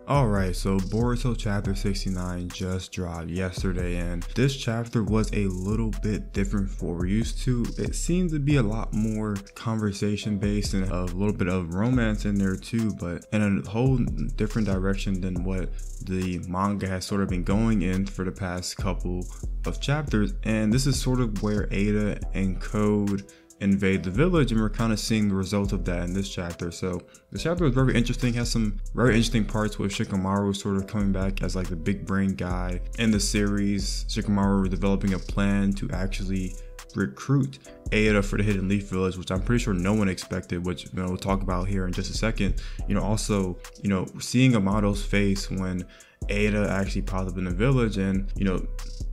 Alright, so Boruto chapter 69 just dropped yesterday, and this chapter was a little bit different from what we're used to. It seemed to be a lot more conversation based and a little bit of romance in there too, but in a whole different direction than what the manga has sort of been going in for the past couple of chapters. And this is sort of where Eida and Code invade the village, and we're kind of seeing the result of that in this chapter. So the chapter was very interesting, has some very interesting parts with Shikamaru sort of coming back as like the big brain guy in the series. Shikamaru developing a plan to actually recruit Eida for the Hidden Leaf Village, which I'm pretty sure no one expected, which we'll talk about here in just a second. Also, seeing Amado's face when Eida actually popped up in the village, and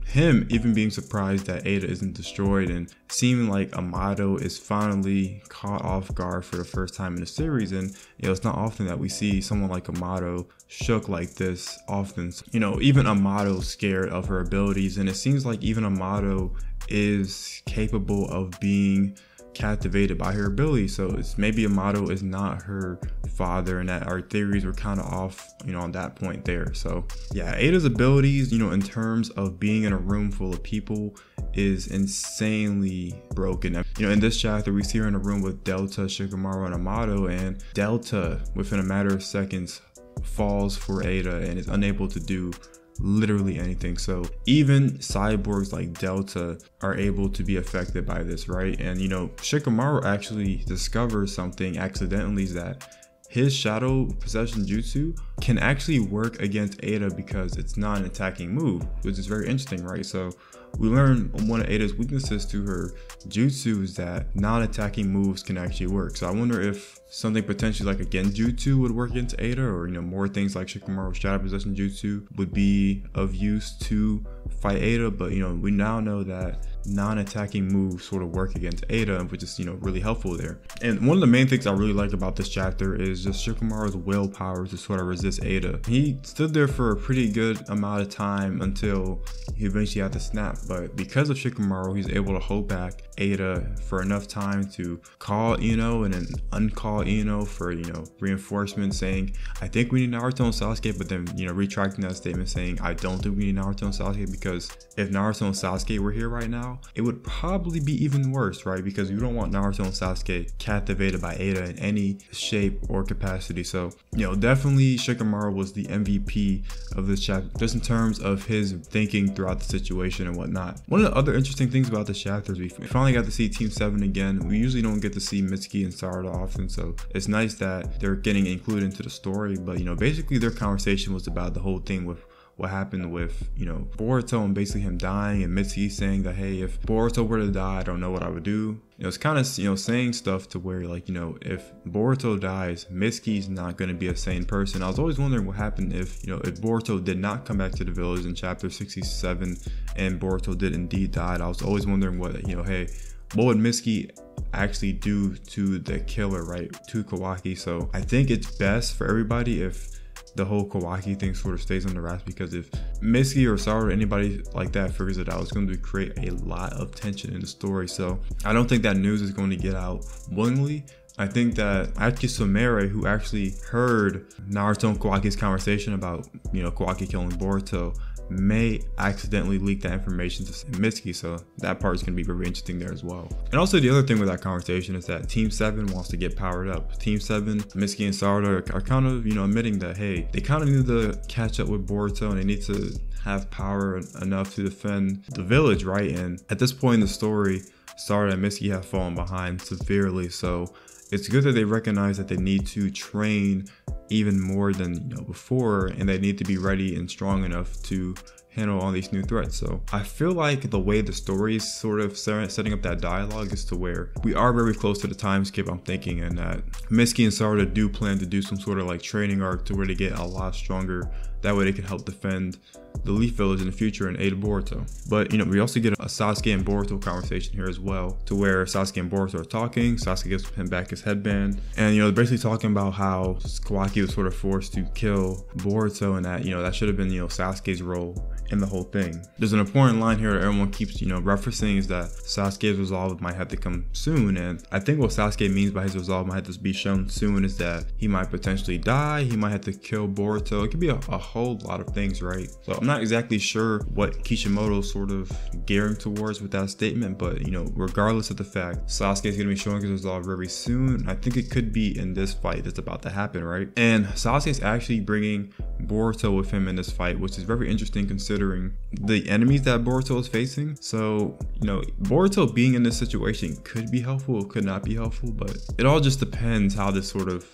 him even being surprised that Eida isn't destroyed, and seeming like Amado is finally caught off guard for the first time in the series. And it's not often that we see someone like Amado shook like this often. Even Amado's scared of her abilities, and it seems like even Amado is capable of being captivated by her ability. So it's maybe Amado is not her father, and that our theories were kind of off on that point there. So yeah, Eida's abilities in terms of being in a room full of people is insanely broken. In this chapter we see her in a room with Delta, Shikamaru, and Amado, and Delta within a matter of seconds falls for Eida and is unable to do literally anything. So even cyborgs like Delta are able to be affected by this, right? And Shikamaru actually discovers something accidentally, is that his shadow possession jutsu can actually work against Eida because it's not an attacking move, which is very interesting, right? So we learn one of Eida's weaknesses to her jutsu is that non-attacking moves can actually work. So I wonder if something potentially like a genjutsu would work against Eida, or more things like Shikamaru's shadow possession jutsu would be of use to fight Eida. But we now know that non-attacking moves sort of work against Eida, which is really helpful there. And one of the main things I really like about this chapter is just Shikamaru's willpower to sort of resist Eida. He stood there for a pretty good amount of time until he eventually had to snap, but because of Shikamaru, he's able to hold back Eida for enough time to call Ino and then uncall Ino for reinforcement, saying I think we need Naruto and Sasuke, but then retracting that statement saying I don't think we need Naruto and Sasuke, because if Naruto and Sasuke were here right now, it would probably be even worse, right? Because you don't want Naruto and Sasuke captivated by Eida in any shape or capacity. So definitely Shikamaru was the MVP of this chapter, just in terms of his thinking throughout the situation and whatnot. One of the other interesting things about this chapter is we finally got to see Team 7 again. We usually don't get to see Mitsuki and Sarada often, so it's nice that they're getting included into the story. But basically their conversation was about the whole thing with what happened with Boruto, and basically him dying, and Mitsuki saying that, hey, if Boruto were to die, I don't know what I would do. It's kind of saying stuff to where like if Boruto dies, Mitsuki's not going to be a sane person. I was always wondering what happened if if Boruto did not come back to the village in chapter 67 and Boruto did indeed die. I was always wondering what hey, what would Mitsuki actually do to the killer, right, to Kawaki. So I think it's best for everybody if the whole Kawaki thing sort of stays on the wraps, because if Mitsuki or Sarada or anybody like that figures it out, it's going to create a lot of tension in the story. So I don't think that news is going to get out willingly. I think that Atsuki Sumire, who actually heard Naruto and Kawaki's conversation about Kawaki killing Boruto, may accidentally leak that information to Mitsuki, so that part is going to be very interesting there as well. And also the other thing with that conversation is that Team 7 wants to get powered up. Team 7, Mitsuki and Sarada are kind of admitting that, hey, they kind of need to catch up with Boruto and they need to have power enough to defend the village, right? And at this point in the story, Sarada and Mitsuki have fallen behind severely, so it's good that they recognize that they need to train even more than before, and they need to be ready and strong enough to handle all these new threats. So I feel like the way the story is sort of setting up that dialogue is to where we are very close to the time skip, I'm thinking, and that Mitsuki and Sarada do plan to do some sort of like training arc to where they get a lot stronger. That way they can help defend the Leaf Village in the future and aid Boruto. But we also get a Sasuke and Boruto conversation here as well, to where Sasuke and Boruto are talking. Sasuke gives him back his headband, and they're basically talking about how Kawaki was sort of forced to kill Boruto, and that that should have been Sasuke's role in the whole thing. There's an important line here that everyone keeps, referencing, is that Sasuke's resolve might have to come soon. And I think what Sasuke means by his resolve might have to be shown soon is that he might potentially die, he might have to kill Boruto. It could be a whole lot of things, right? So I'm not exactly sure what Kishimoto's sort of gearing towards with that statement, but regardless of the fact, Sasuke's gonna be showing his resolve very soon. I think it could be in this fight that's about to happen, right? And Sasuke's actually bringing Boruto with him in this fight, which is very interesting considering the enemies that Boruto is facing. So, Boruto being in this situation could be helpful, could not be helpful, but it all just depends how this sort of,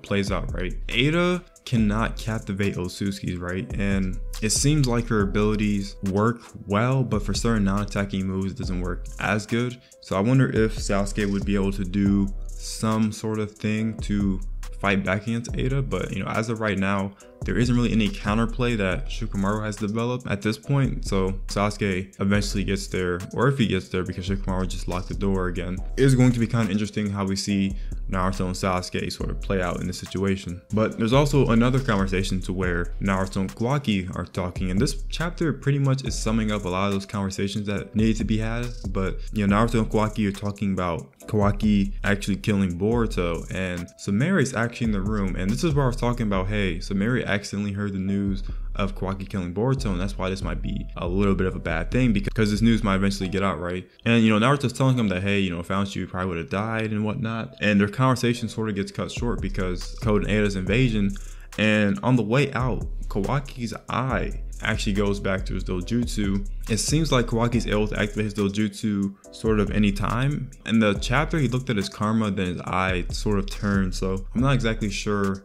plays out, right? Eida cannot captivate Otsutsuki's, right? And it seems like her abilities work well, but for certain non-attacking moves, it doesn't work as good. So I wonder if Sasuke would be able to do some sort of thing to fight back against Eida, but as of right now, there isn't really any counterplay that Shikamaru has developed at this point. So Sasuke eventually gets there, or if he gets there, because Shikamaru just locked the door again. It is going to be kind of interesting how we see Naruto and Sasuke sort of play out in this situation. But there's also another conversation to where Naruto and Kawaki are talking, and this chapter pretty much is summing up a lot of those conversations that needed to be had. But Naruto and Kawaki are talking about Kawaki actually killing Boruto, and Sumeri's actually in the room, and this is where I was talking about, hey, Sumeri accidentally heard the news of Kawaki killing Boruto, and that's why this might be a little bit of a bad thing, because this news might eventually get out, right? And Naruto's telling him that, hey, without you, probably would have died and whatnot, and their conversation sort of gets cut short because Code and Eida's invasion. And on the way out, Kawaki's eye actually goes back to his dojutsu. It seems like Kawaki's able to activate his dojutsu sort of anytime. In the chapter, he looked at his karma, then his eye sort of turned. So I'm not exactly sure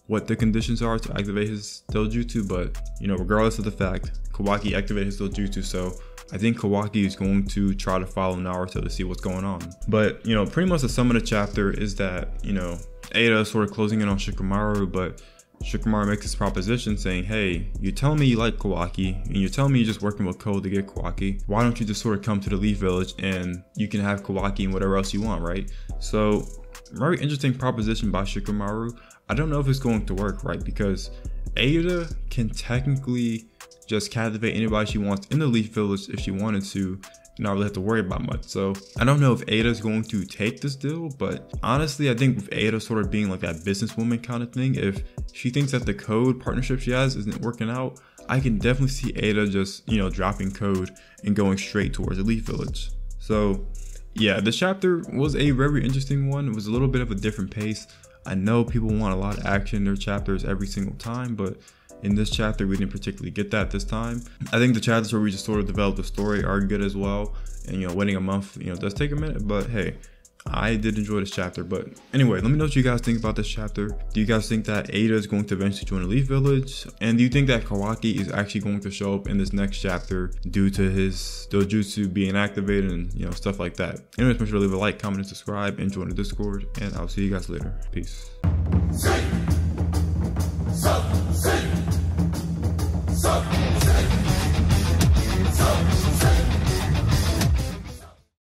what the conditions are to activate his dojutsu, but regardless of the fact, Kawaki activated his dojutsu, so I think Kawaki is going to try to follow Naruto to see what's going on. But pretty much the sum of the chapter is that Eida is sort of closing in on Shikamaru, but Shikamaru makes this proposition saying, hey, you're telling me you like Kawaki, and you're telling me you're just working with Code to get Kawaki. Why don't you just sort of come to the Leaf Village and you can have Kawaki and whatever else you want, right? So, very interesting proposition by Shikamaru. I don't know if it's going to work, right? Because Eida can technically just captivate anybody she wants in the Leaf Village if she wanted to, not really have to worry about much. So I don't know if Eida's going to take this deal, but honestly, I think with Eida sort of being like that businesswoman kind of thing, if she thinks that the Code partnership she has isn't working out, I can definitely see Eida just, dropping Code and going straight towards the Leaf Village. So yeah, this chapter was a very interesting one. It was a little bit of a different pace. I know people want a lot of action in their chapters every single time, but in this chapter, we didn't particularly get that this time. I think the chapters where we just sort of developed the story are good as well. And, waiting a month, does take a minute, but hey, I did enjoy this chapter. But anyway, let me know what you guys think about this chapter. Do you guys think that Eida is going to eventually join the Leaf Village? And do you think that Kawaki is actually going to show up in this next chapter due to his dojutsu being activated and, stuff like that? Anyways, make sure to leave a like, comment, and subscribe, and join the Discord. And I'll see you guys later. Peace.